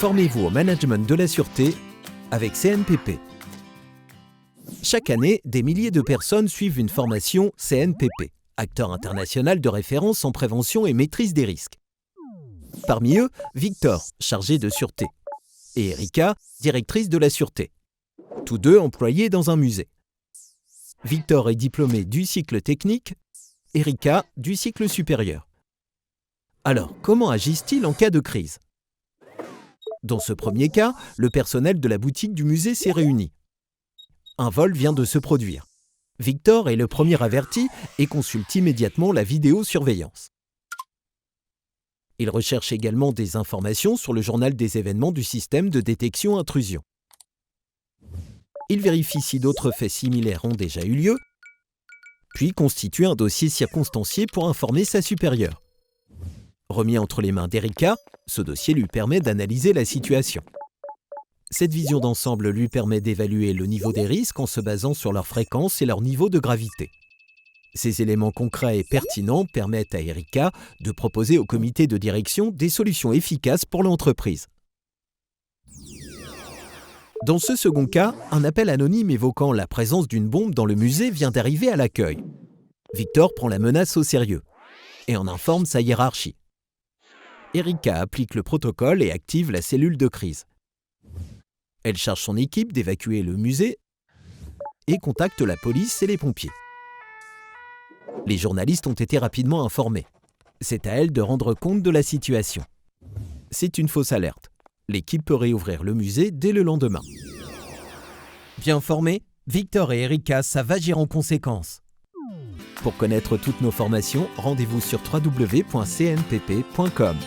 Formez-vous au management de la sûreté avec CNPP. Chaque année, des milliers de personnes suivent une formation CNPP, acteur international de référence en prévention et maîtrise des risques. Parmi eux, Victor, chargé de sûreté, et Erika, directrice de la sûreté. Tous deux employés dans un musée. Victor est diplômé du cycle technique, Erika du cycle supérieur. Alors, comment agissent-ils en cas de crise ? Dans ce premier cas, le personnel de la boutique du musée s'est réuni. Un vol vient de se produire. Victor est le premier averti et consulte immédiatement la vidéosurveillance. Il recherche également des informations sur le journal des événements du système de détection intrusion. Il vérifie si d'autres faits similaires ont déjà eu lieu, puis constitue un dossier circonstancié pour informer sa supérieure. Remis entre les mains d'Erika, ce dossier lui permet d'analyser la situation. Cette vision d'ensemble lui permet d'évaluer le niveau des risques en se basant sur leur fréquence et leur niveau de gravité. Ces éléments concrets et pertinents permettent à Erika de proposer au comité de direction des solutions efficaces pour l'entreprise. Dans ce second cas, un appel anonyme évoquant la présence d'une bombe dans le musée vient d'arriver à l'accueil. Victor prend la menace au sérieux et en informe sa hiérarchie. Erika applique le protocole et active la cellule de crise. Elle charge son équipe d'évacuer le musée et contacte la police et les pompiers. Les journalistes ont été rapidement informés. C'est à elle de rendre compte de la situation. C'est une fausse alerte. L'équipe peut réouvrir le musée dès le lendemain. Bien formés, Victor et Erika savent agir en conséquence. Pour connaître toutes nos formations, rendez-vous sur www.cnpp.com.